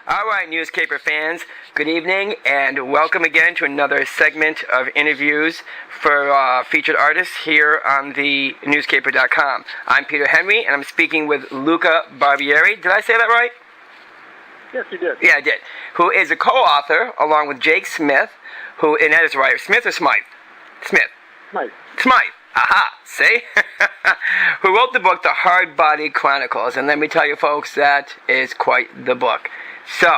All right, newspaper fans, good evening and welcome again to another segment of interviews for featured artists here on thenewsgayper.com. I'm Peter Henry and I'm speaking with Luca Barbieri. Did I say that right? Yes, you did. Yeah, I did. Who is a co-author along with Jake Smith, and that is right, Smith or Smythe? Smith. Smythe. Smythe. Aha, see? Who wrote the book, The Hardbody Chronicles. And let me tell you folks, that is quite the book. So,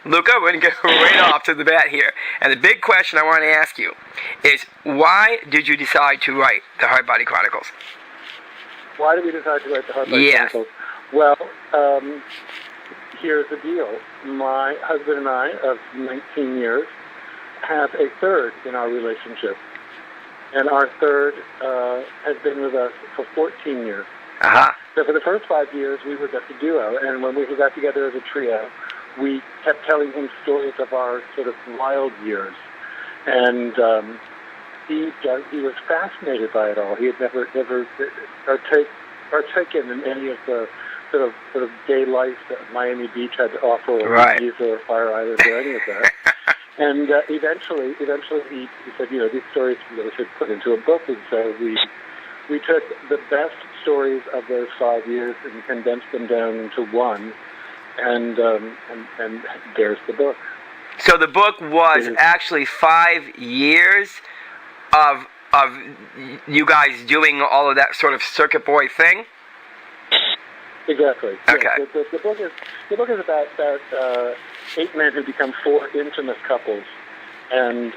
Luca, we're going to get right off to the bat here. And the big question I want to ask you is, why did you decide to write The Hardbody Chronicles? Why did we decide to write The Hardbody Chronicles? Well, here's the deal. My husband and I, of 19 years, have a third in our relationship. And our third has been with us for 14 years. Uh-huh. So for the first 5 years, we were just a duo. And when we got together as a trio, we kept telling him stories of our sort of wild years. And he was fascinated by it all. He had never partaken in any of the sort of gay life that Miami Beach had to offer, or Ibiza or Fire Island or any of that. And eventually he said, these stories we should put into a book. And so we took the best stories of those 5 years and condensed them down into one, and there's the book. So the book was actually 5 years of you guys doing all of that sort of circuit boy thing? Exactly. Okay. Yes. The book is about 8 men who become 4 intimate couples, and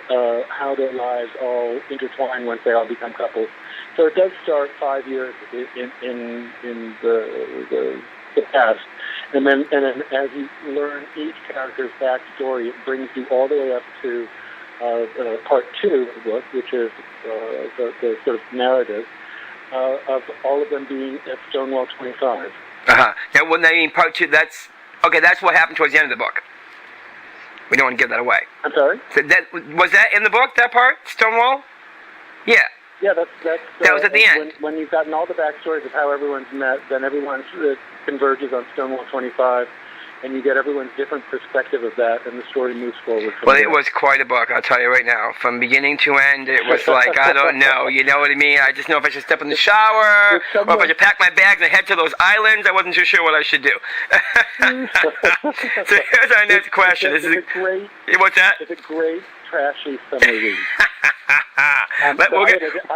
how their lives all intertwine once they all become couples. So it does start 5 years in the past, and then as you learn each character's backstory, it brings you all the way up to part 2 of the book, which is the sort of narrative of all of them being at Stonewall 25. Uh-huh. Now, when I mean part 2, that's what happened towards the end of the book. We don't want to give that away. I'm sorry? So was that in the book, that part, Stonewall? Yeah. Yeah, that's that was at the end. When you've gotten all the backstories of how everyone's met, then everyone converges on Stonewall 25, and you get everyone's different perspective of that, and the story moves forward from there. It was quite a book, I'll tell you right now. From beginning to end, it was like, I don't know, you know what I mean? I just know if I should step in the shower, or if I should pack my bags and head to those islands. I wasn't too sure what I should do. So here's our next question. What's that? It's a great, trashy summer read. I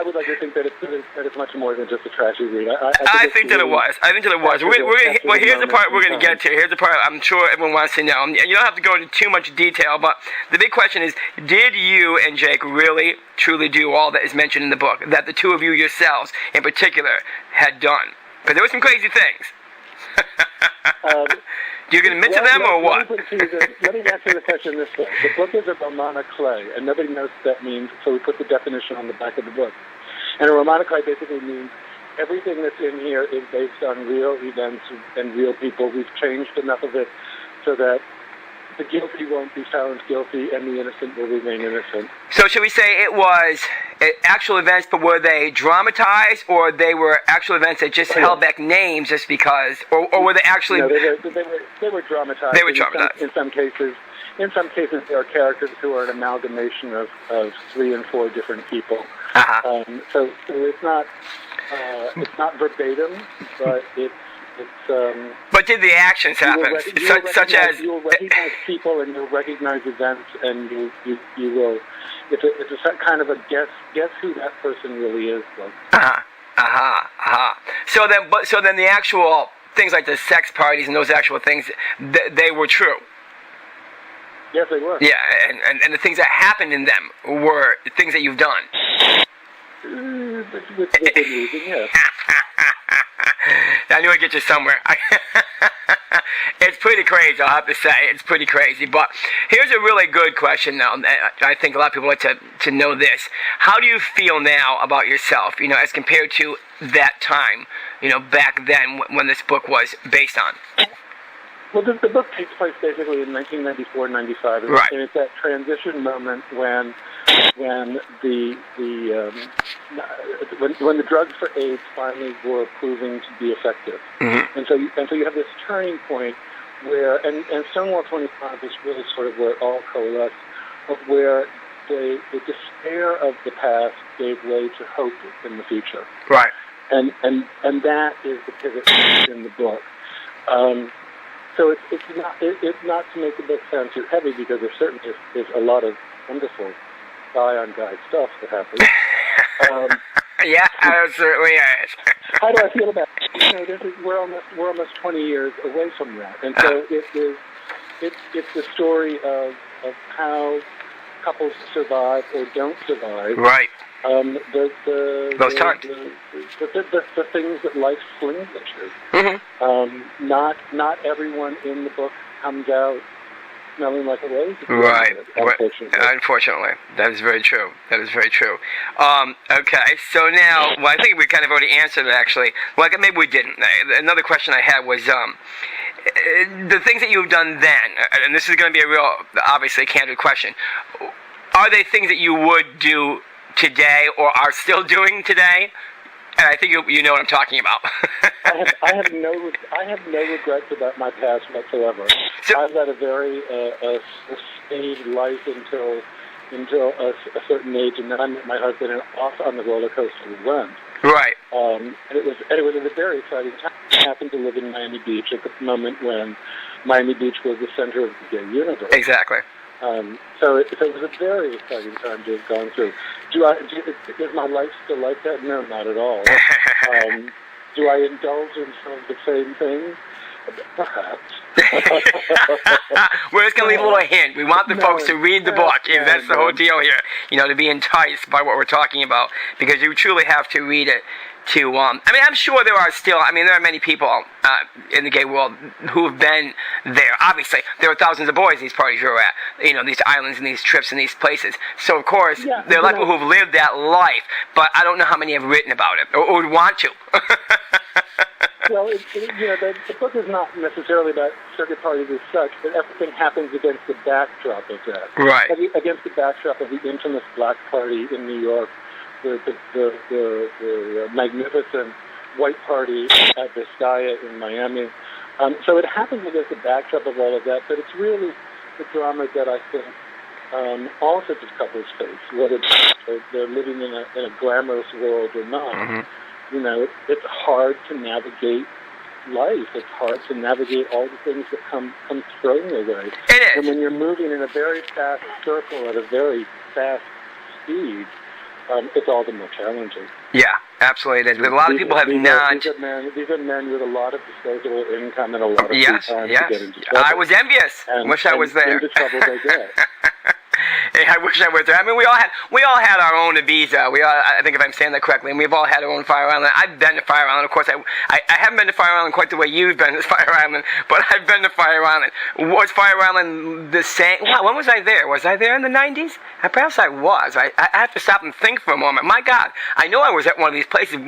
would like to think that it's much more than just a trashy read. I think that it was. Well, here's the part we're going to get to. Here's the part I'm sure everyone wants to know. And you don't have to go into too much detail, but the big question is, did you and Jake really, truly do all that is mentioned in the book, that the two of you yourselves, in particular, had done? Because there were some crazy things. You're going to mention them or what? Let me answer the question this way. The book is a roman à clef, and nobody knows what that means, so we put the definition on the back of the book. And a roman à clef basically means everything that's in here is based on real events and real people. We've changed enough of it so that the guilty won't be found guilty and the innocent will remain innocent. So should we say it was actual events, but were they dramatized, or they were actual events that just held back names just because, or were they actually... No, they were dramatized. They were dramatized. In some cases, there are characters who are an amalgamation of 3 and 4 different people. Uh-huh. So it's not verbatim, but it's but did the actions happen? Such as you'll recognize people and you'll recognize events, and you will. It's a kind of a guess who that person really is. So then the actual things like the sex parties and those actual things, they were true. Yes, they were. Yeah, and the things that happened in them were things that you've done. With good reason, yes. I knew I'd get you somewhere. It's pretty crazy, I'll have to say. It's pretty crazy. But here's a really good question now. I think a lot of people like to know this. How do you feel now about yourself, as compared to that time, back then when this book was based on? Well, the book takes place basically in 1994-95, right. And it's that transition moment when the drugs for AIDS finally were proving to be effective, mm-hmm. and so you have this turning point where, and Stonewall 25 is really sort of where it all coalesced, of where the despair of the past gave way to hope in the future. Right. And that is the pivot point in the book. So it's not to make the book sound too heavy, because there certainly is a lot of wonderful guy-on-guy stuff that happens. Yeah, it certainly is. How do I feel about it? We're almost 20 years away from that, and so it's the story of how couples survive or don't survive. Right. Those times. The things that life flings at you. Mm-hmm. Not everyone in the book comes out smelling like a rose. Right. Unfortunately. That is very true. Okay, so now, well, I think we kind of already answered it, actually. Well, maybe we didn't. Another question I had was, the things that you've done then, and this is going to be a real, obviously, candid question, are they things that you would do today or are still doing today? And I think you know what I'm talking about. I have no regrets about my past whatsoever. So, I've had a very sustained life until a certain age, and then I met my husband and off on the roller coaster we went. Right. And it was a very exciting time. I happened to live in Miami Beach at the moment when Miami Beach was the center of the gay universe. Exactly. So it was a very exciting time to have gone through. Is my life still like that? No, not at all. Do I indulge in some of the same things? Perhaps. We're just going to leave a little hint. We want the folks to read the book. That's the whole deal here. To be enticed by what we're talking about. Because you truly have to read it to, I'm sure there are many people in the gay world who have been there. Obviously, there are thousands of boys at these parties you're at. These islands and these trips and these places. So, of course, there are people who have lived that life. But I don't know how many have written about it or would want to. Well, the book is not necessarily about circuit parties as such, but everything happens against the backdrop of that. Right. Against the backdrop of the infamous Black Party in New York, the magnificent White Party at Vizcaya in Miami. So it happens against the backdrop of all of that, but it's really the drama that I think all sorts of couples face, whether they're living in a glamorous world or not. Mm-hmm. It's hard to navigate life. It's hard to navigate all the things that come thrown your way. It is. And when you're moving in a very fast circle at a very fast speed, it's all the more challenging. Yeah, absolutely it is. A lot of people have not... These are men with a lot of disposable income and a lot of free time to get into trouble. I was envious. Wish I was there. Into trouble they get. I wish I was there. We all had our own Ibiza. I think if I'm saying that correctly, and we've all had our own Fire Island. I've been to Fire Island. Of course, I haven't been to Fire Island quite the way you've been to Fire Island, but I've been to Fire Island. Was Fire Island the same? Wow, when was I there? Was I there in the 90s? Perhaps I was. I have to stop and think for a moment. My God, I know I was at one of these places.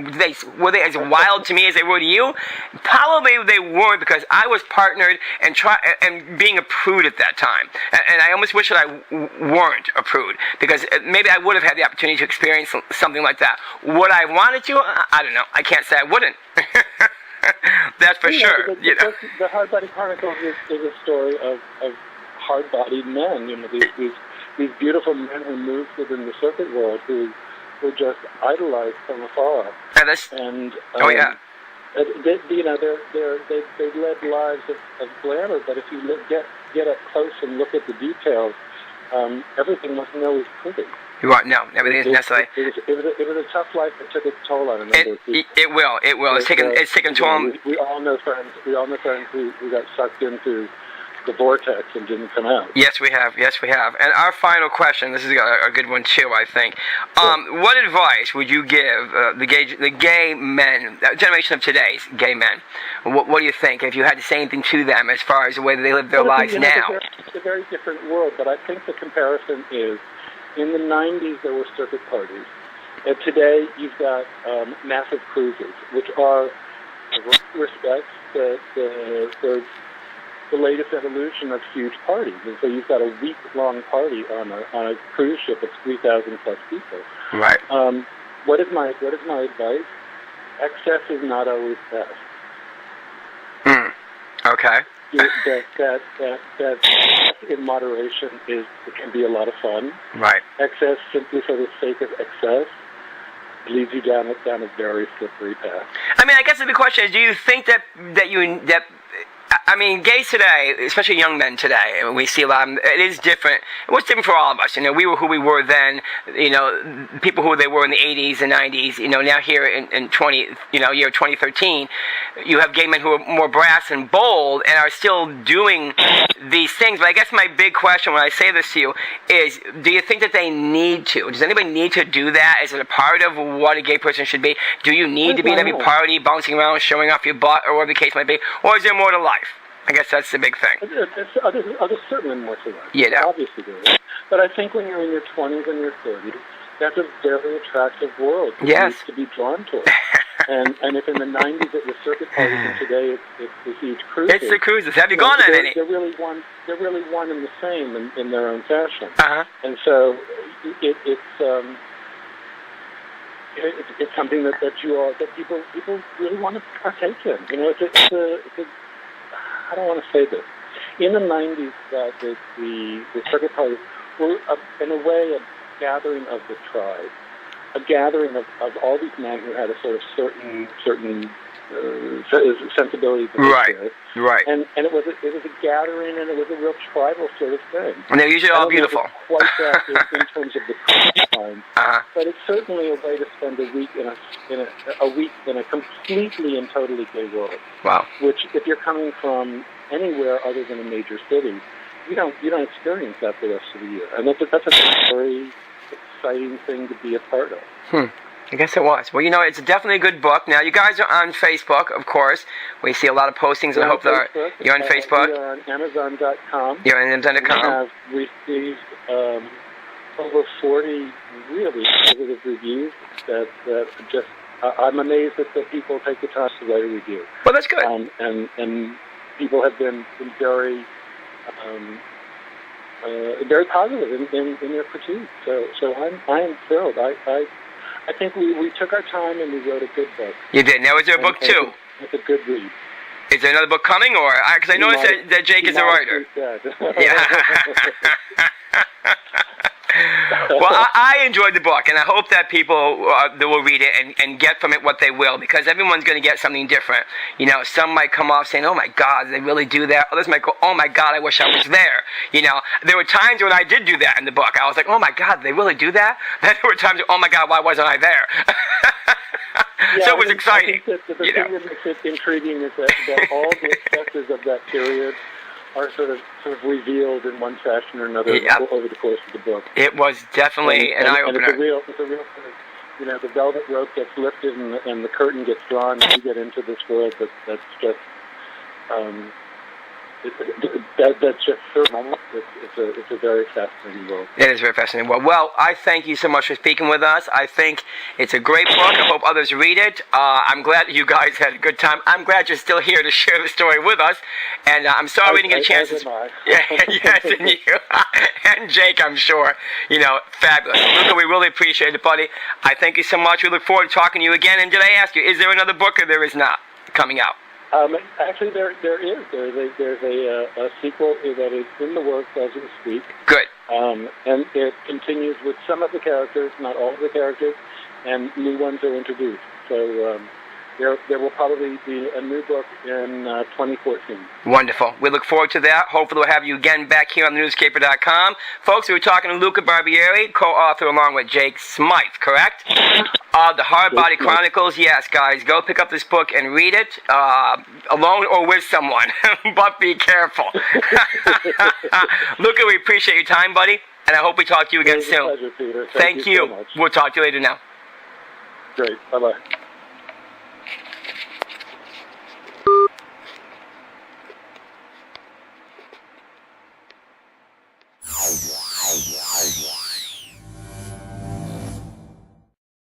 Were they as wild to me as they were to you? Probably they weren't, because I was partnered and being a prude at that time. And I almost wish that I weren't a prude, because maybe I would have had the opportunity to experience something like that. Would I have wanted to? I don't know. I can't say I wouldn't. That's for sure. The Hardbody Chronicles is a story of hard-bodied men. These beautiful men who moved within the circuit world who were just idolized from afar. They led lives of glamour, but if you get up close and look at the details, everything wasn't always pretty. Right, no, everything isn't necessarily. It was a tough life that took its toll on a number of people. It will. It's taken a toll. We all know friends who got sucked into the vortex and didn't come out. Yes, we have. And our final question, this is a good one too, I think. What advice would you give the gay men, generation of today's gay men? What do you think, if you had to say anything to them as far as the way that they live their lives now? It's a very different world, but I think the comparison is, in the 90s there were circuit parties. And today you've got massive cruises, which are, in respects, the latest evolution of huge parties. And so you've got a week-long party on a cruise ship of 3,000 plus people. Right. What is my advice? Excess is not always best. Okay. that in moderation can be a lot of fun. Right. Excess, simply for the sake of excess, leads you down a very slippery path. I mean, I guess the big question is: do you think that gays today, especially young men today, we see a lot of, it is different. What's different for all of us? We were who we were then, people who they were in the 80s and 90s, now here in year 2013, you have gay men who are more brass and bold and are still doing these things. But I guess my big question when I say this to you is, do you think that they need to? Does anybody need to do that? Is it a part of what a gay person should be? Do you need to be at every party, bouncing around, showing off your butt, or whatever the case might be? Or is there more to life? I guess that's the big thing. There's certainly more to life. Yeah. Obviously there is. But I think when you're in your 20s and your 30s, that's a very attractive world to be drawn toward. and if in the 90s it was circuit parties, and today it's the huge cruises. It's the cruises. Have you gone on any? They're really one and the same in their own fashion. Uh-huh. And so it's something that people really want to partake in. It's a I don't want to say this. In the 90s, the circuit parties were, in a way, a gathering of the tribe, a gathering of all these men who had a sort of certain sensibility. Right. And it was a gathering, and it was a real tribal sort of thing. And they're usually all beautiful. Quite that in terms of the time, but it's certainly a way to spend a week in a completely and totally gay world. Wow. Which, if you're coming from anywhere other than a major city, you don't experience that the rest of the year, and that's a very exciting thing to be a part of. I guess it was. Well, it's definitely a good book. Now, you guys are on Facebook, of course. We see a lot of postings. I hope that you're on Facebook. You're on Amazon.com. You're on Amazon.com. We have received over 40 really positive reviews that just... I'm amazed that people take the time to write a review. Well, that's good. And people have been very... very positive in their critique. So I am thrilled. I think we took our time and we wrote a good book. You did. Now, is there a book too? It's a good read. Is there another book coming, or because I noticed that Jake is a writer? Yeah. Well, I enjoyed the book, and I hope that people that will read it and get from it what they will, because everyone's going to get something different. Some might come off saying, "Oh my God, they really do that." Others might go, "Oh my God, I wish I was there." There were times when I did do that in the book. I was like, "Oh my God, they really do that?" Then there were times, "Oh my God, why wasn't I there?" So it was exciting. I think that the thing that makes it intriguing is that all the excesses of that period are sort of revealed in one fashion or another over the course of the book. It was definitely an eye-opener. And it's a real sort of, the velvet rope gets lifted and the curtain gets drawn, and you get into this world that's just that's just phenomenal. It's a very fascinating world. It is very fascinating. Well, I thank you so much for speaking with us. I think it's a great book. I hope others read it. I'm glad that you guys had a good time. I'm glad you're still here to share the story with us. And I'm sorry we didn't get a chance to... Yes, and you. And Jake, I'm sure. Fabulous. Luca, we really appreciate it, buddy. I thank you so much. We look forward to talking to you again. And did I ask you, is there another book or there is not coming out? Actually, there is. There's a sequel that is in the works as we speak. Good. And it continues with some of the characters, not all of the characters, and new ones are introduced. So there will probably be a new book in 2014. Wonderful. We look forward to that. Hopefully we'll have you again back here on thenewsgayper.com. Folks, we were talking to Luca Barbieri, co-author along with Jake Smythe, correct? The Hardbody Chronicles. Yes, guys, go pick up this book and read it, alone or with someone, but be careful. Luca, we appreciate your time, buddy, and I hope we talk to you again soon. Pleasure, Peter. Thank you. So much. We'll talk to you later now. Great. Bye-bye.